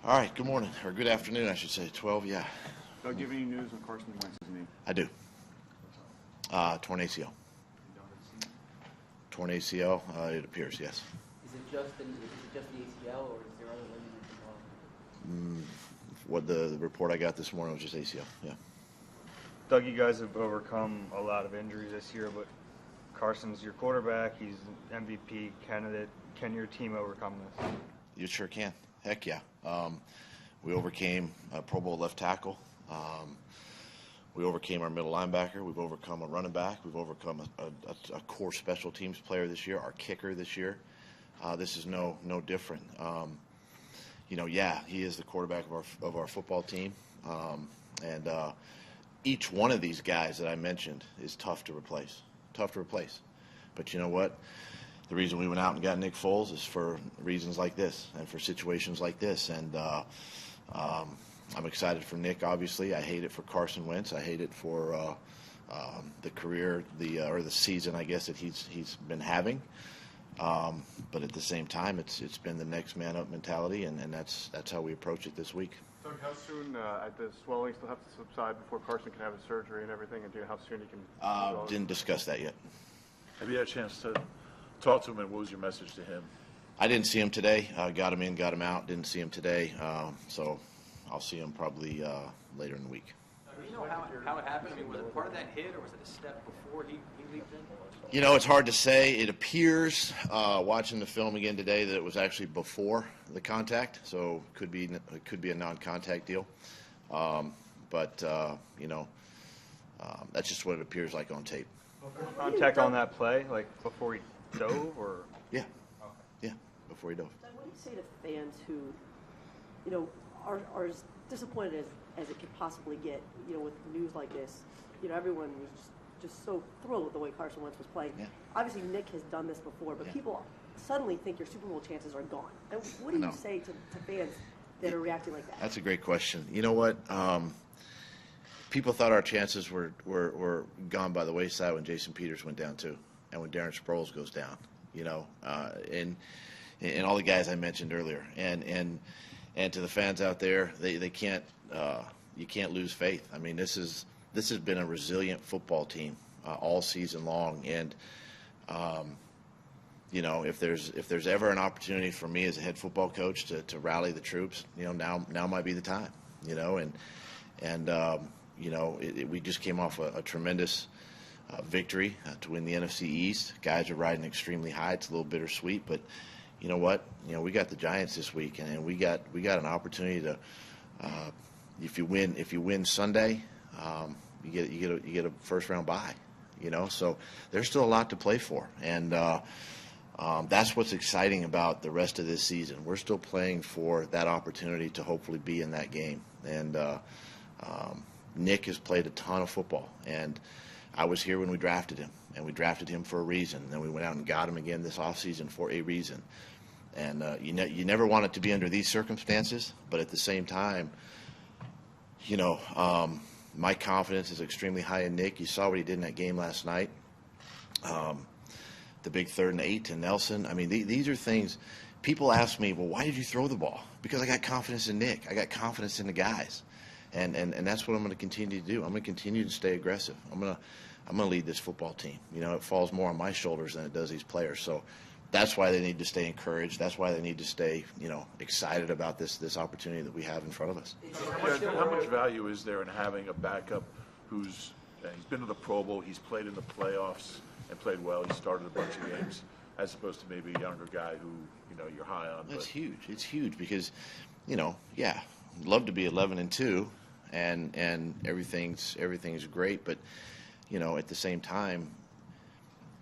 All right, good morning, or good afternoon, I should say. 12, yeah. Doug, do you have any news on Carson Wentz's knee? I do. Torn ACL. Torn ACL, it appears, yes. Is it just the ACL, or is there other ligaments involved? What the report I got this morning was just ACL, yeah. Doug, you guys have overcome a lot of injuries this year, but Carson's your quarterback. He's an MVP candidate. Can your team overcome this? You sure can. Heck yeah. We overcame a Pro Bowl left tackle. We overcame our middle linebacker. We've overcome a running back. We've overcome a core special teams player this year, our kicker this year. This is no different. He is the quarterback of our football team. And each one of these guys that I mentioned is tough to replace. But you know what? The reason we went out and got Nick Foles is for reasons like this and for situations like this. And I'm excited for Nick, obviously. I hate it for Carson Wentz. I hate it for the career, or the season, I guess, that he's been having. But at the same time, it's been the next man up mentality, and that's how we approach it this week. Doug, how soon the swelling still have to subside before Carson can have his surgery and everything, and do you know how soon he can? Didn't discuss that yet. Have you had a chance to talk to him, and what was your message to him? I didn't see him today. Got him in, got him out. Didn't see him today. So I'll see him probably later in the week. Do you know how it happened? I mean, was it part of that hit, or was it a step before he leaped in? You know, it's hard to say. It appears, watching the film again today, that it was actually before the contact. So it could be a non-contact deal. But that's just what it appears like on tape. Contact on that play, like before he dove, or? Yeah. Okay. Yeah, before he dove. What do you say to fans who, are as disappointed as it could possibly get, with news like this? Everyone was just so thrilled with the way Carson Wentz was playing. Yeah. Obviously, Nick has done this before, but people suddenly think your Super Bowl chances are gone. And what do you say to fans that are reacting like that? That's a great question. You know what? People thought our chances were gone by the wayside when Jason Peters went down too, and when Darren Sproles goes down. And all the guys I mentioned earlier, and to the fans out there, they can't you can't lose faith. I mean, this has been a resilient football team all season long, and if there's ever an opportunity for me as a head football coach to rally the troops, now might be the time. We just came off a tremendous victory to win the NFC East. Guys are riding extremely high. It's a little bittersweet, but you know what? We got the Giants this week, and we got an opportunity to. If you win Sunday, you get a first round bye. So there's still a lot to play for, and that's what's exciting about the rest of this season. We're still playing for that opportunity to hopefully be in that game, and Nick has played a ton of football, and I was here when we drafted him, and we drafted him for a reason. And then we went out and got him again this offseason for a reason. And you never want it to be under these circumstances, but at the same time, my confidence is extremely high in Nick. You saw what he did in that game last night. The big 3rd and 8 to Nelson. I mean, these are things. People ask me, well, why did you throw the ball? Because I got confidence in Nick. I got confidence in the guys. And that's what I'm going to continue to do. I'm going to continue to stay aggressive. I'm going to lead this football team. It falls more on my shoulders than it does these players. So that's why they need to stay encouraged. That's why they need to stay, excited about this opportunity that we have in front of us. How much value is there in having a backup he's been to the Pro Bowl, he's played in the playoffs and played well, he started a bunch of games, as opposed to maybe a younger guy who you're high on? That's huge. It's huge because, love to be 11-2. And everything's great, but at the same time,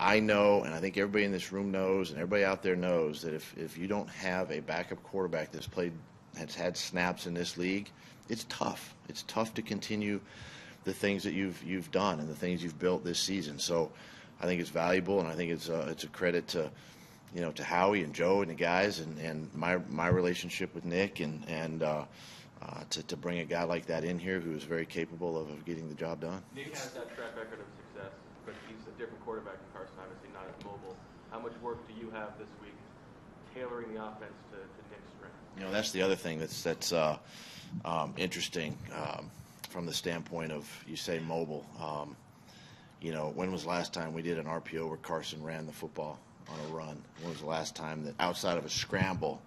I know, and I think everybody in this room knows, and everybody out there knows, that if you don't have a backup quarterback that's had snaps in this league, it's tough. It's tough to continue the things that you've done and the things you've built this season. So I think it's valuable, and I think it's a credit to to Howie and Joe and the guys, and my relationship with Nick, and to bring a guy like that in here who is very capable of getting the job done. Nick has that track record of success, but he's a different quarterback than Carson, obviously not as mobile. How much work do you have this week tailoring the offense to Nick's strengths? That's the other thing that's interesting from the standpoint of, you say, mobile. When was the last time we did an RPO where Carson ran the football on a run? When was the last time that outside of a scramble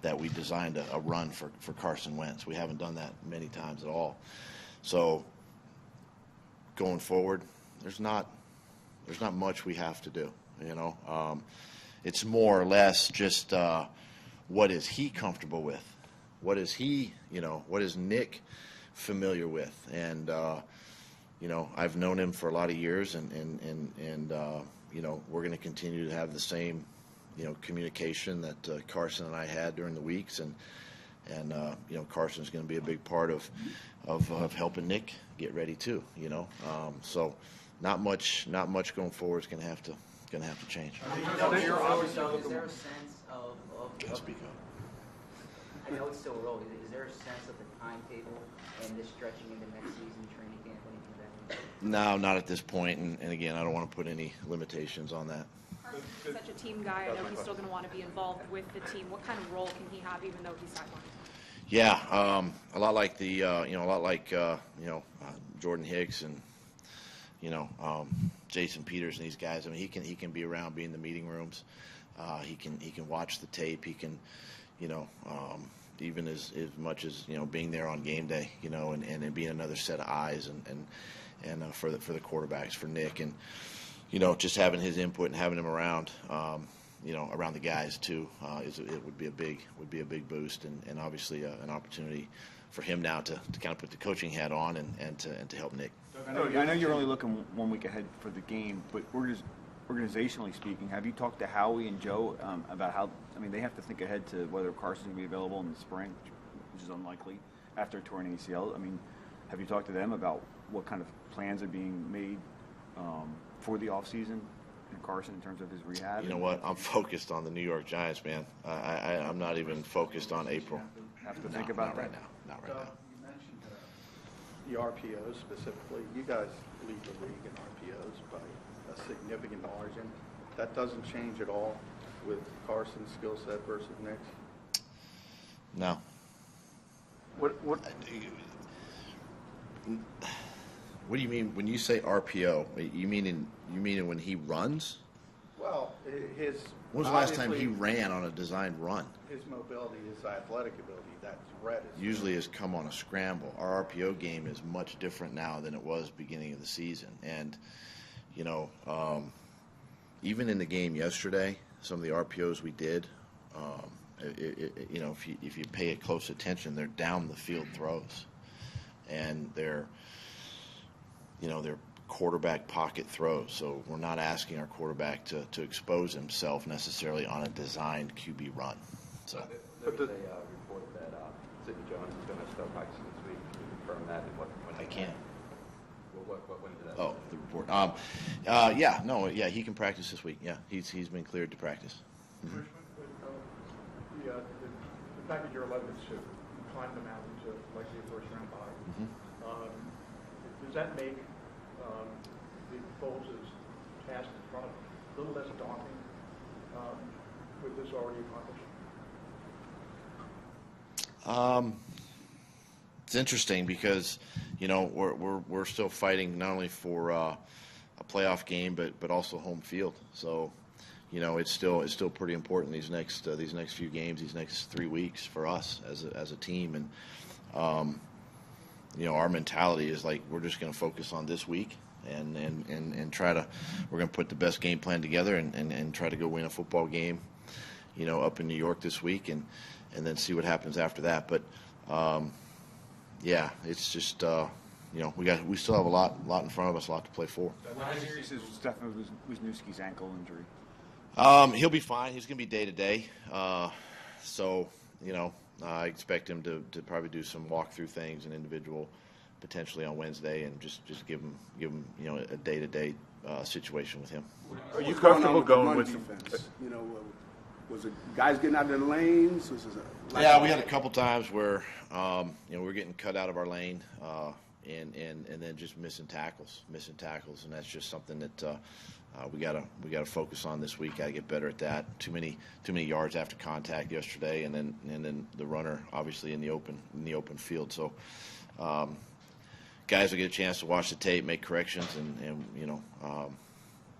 that we designed a run for Carson Wentz? We haven't done that many times at all. So going forward, there's not much we have to do. It's more or less just what is he comfortable with? What is he, what is Nick familiar with? And I've known him for a lot of years, and we're going to continue to have the same communication that Carson and I had during the weeks, and Carson's going to be a big part of helping Nick get ready too. So not much going forward is going to have to change. Is there a sense of Can't speak up. I know it's still early. Is there a sense of the timetable and this stretching into next season, training camp, anything of that nature? No, not at this point. And again, I don't want to put any limitations on that. Carson's such a team guy. I know he's still going to want to be involved with the team. What kind of role can he have, even though he's sidelined? Yeah, a lot like Jordan Hicks and Jason Peters and these guys. I mean, he can be around, be in the meeting rooms. He can watch the tape. He can, even as much as being there on game day, and being another set of eyes and for the quarterbacks, for Nick, and just having his input and having him around. Around the guys too, would be a big boost, and obviously an opportunity for him now to kind of put the coaching hat on and to help Nick. I know you're only looking 1 week ahead for the game, but organizationally speaking, have you talked to Howie and Joe about how? I mean, they have to think ahead to whether Carson's going to be available in the spring, which is unlikely after a torn ACL. I mean, have you talked to them about what kind of plans are being made for the offseason? Carson in terms of his rehab? You know what? I'm focused on the New York Giants, man. I'm not even focused on April. Have to think about not that. right now. Not right now. You mentioned the RPOs specifically. You guys lead the league in RPOs by a significant margin. That doesn't change at all with Carson's skill set versus Nick's? No. What What do you mean when you say RPO? You mean when he runs? Well, his. When was the last time he ran on a designed run? His mobility, his athletic ability, that threat is. Usually has come on a scramble. Our RPO game is much different now than it was beginning of the season. And, even in the game yesterday, some of the RPOs we did, if you pay close attention, they're down the field throws. And they're quarterback pocket throws. So we're not asking our quarterback to expose himself necessarily on a designed QB run. So. There was a report that Sidney Jones is going to start practicing this week. Can you confirm that? And when I can't. When did that? Oh, the report. He can practice this week. Yeah, he's been cleared to practice. Mm-hmm. The fact that you're 11-2, you climbed the mountain to likely a first-round bye. Mm-hmm. Does that make the Foles' task in front of him a little less daunting with this already accomplished? It's interesting because we're still fighting not only for a playoff game but also home field. So it's still pretty important these next few games, these next 3 weeks for us as a team. And our mentality is like we're just going to focus on this week and try to. We're going to put the best game plan together and try to go win a football game, up in New York this week and then see what happens after that. But it's just we still have a lot in front of us, a lot to play for. How serious is Stefan Wisniewski's ankle injury? He'll be fine. He's going to be day to day. So I expect him to probably do some walkthrough things, an individual, potentially on Wednesday, and just give him a day to day situation with him. Are you comfortable going with defense? Was it guys getting out of their lanes? We had a couple times where we were getting cut out of our lane and then just missing tackles, and that's just something that we gotta focus on this week. Gotta get better at that. Too many yards after contact yesterday, and then the runner obviously in the open field. So guys will get a chance to watch the tape, make corrections, and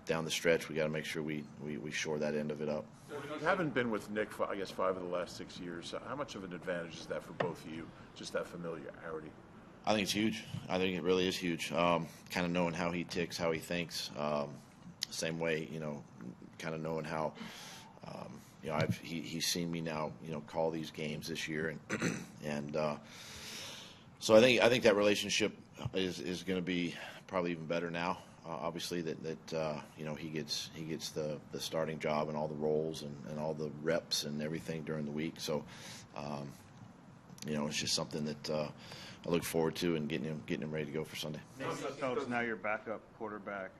down the stretch we got to make sure we shore that end of it up. You haven't been with Nick for, I guess, 5 of the last 6 years. How much of an advantage is that for both of you, just that familiarity? I think it's huge. I think it really is huge. Kind of knowing how he ticks, how he thinks. Same way, kind of knowing how, he's seen me now, call these games this year, and so I think that relationship is going to be probably even better now. Obviously, that he gets the starting job and all the roles and all the reps and everything during the week. So, it's just something that I look forward to and getting him ready to go for Sunday. Nate Sudfeld's now your backup quarterback.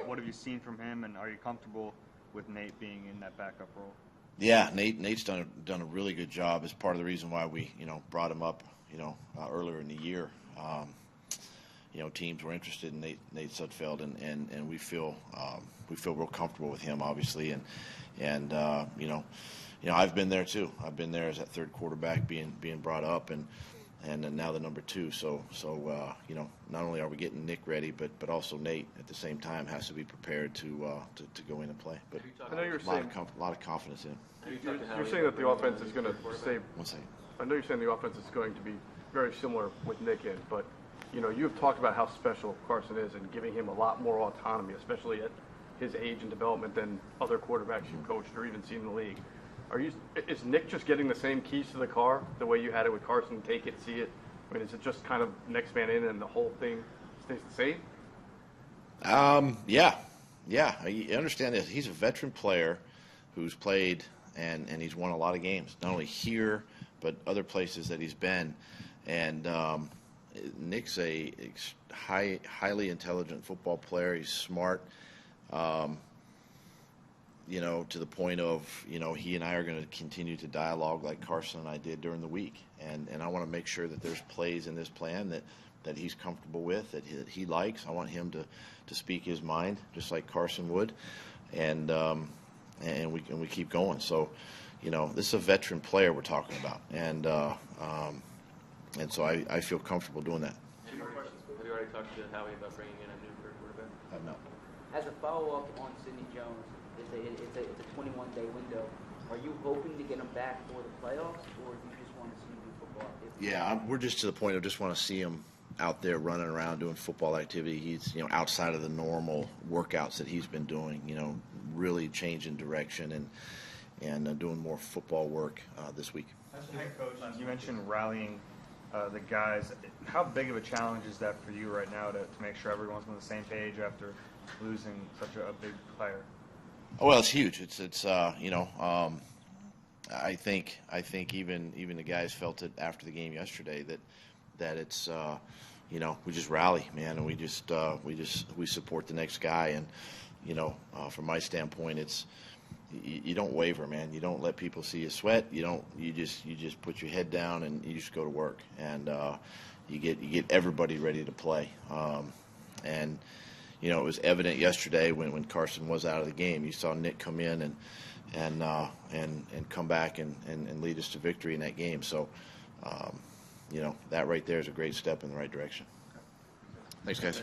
What have you seen from him, and are you comfortable with Nate being in that backup role? Yeah, Nate's done a really good job. As part of the reason why we brought him up earlier in the year. Teams were interested in Nate Sudfeld, and we feel real comfortable with him, obviously, and I've been there too. I've been there as that third quarterback being brought up, and now the number 2. So not only are we getting Nick ready, but also Nate at the same time has to be prepared to go in and play. But I know you're saying a lot of confidence in him. You're saying that the offense is going to stay. 1 second. I know you're saying the offense is going to be very similar with Nick in, but you've talked about how special Carson is and giving him a lot more autonomy, especially at his age and development than other quarterbacks you've coached or even seen in the league. Is Nick just getting the same keys to the car the way you had it with Carson? Take it, see it. I mean, is it just kind of next man in and the whole thing stays the same? Yeah. I understand this. He's a veteran player who's played and he's won a lot of games, not only here but other places that he's been. And Nick's a highly intelligent football player. He's smart, to the point of, he and I are going to continue to dialogue like Carson and I did during the week. And I want to make sure that there's plays in this plan that he's comfortable with, that he likes. I want him to speak his mind just like Carson would. And we keep going. So, this is a veteran player we're talking about. And so I feel comfortable doing that. Have you already talked to Howie about bringing in a new third quarterback? I've not. As a follow-up on Sidney Jones, it's a 21-day window. Are you hoping to get him back for the playoffs, or do you just want to see him do football? Yeah, we're just to the point of just want to see him out there running around doing football activity. He's outside of the normal workouts that he's been doing. Really changing direction and doing more football work this week. As a head coach, you mentioned rallying the guys. How big of a challenge is that for you right now to make sure everyone's on the same page after losing such a big player? Well, it's huge. I think even the guys felt it after the game yesterday that it's we just rally, man, and we support the next guy, and from my standpoint, it's you don't waver, man. You don't let people see you sweat. You just put your head down and you just go to work, and you get everybody ready to play. And it was evident yesterday when Carson was out of the game. You saw Nick come in and come back and lead us to victory in that game. So that right there is a great step in the right direction. Thanks, guys.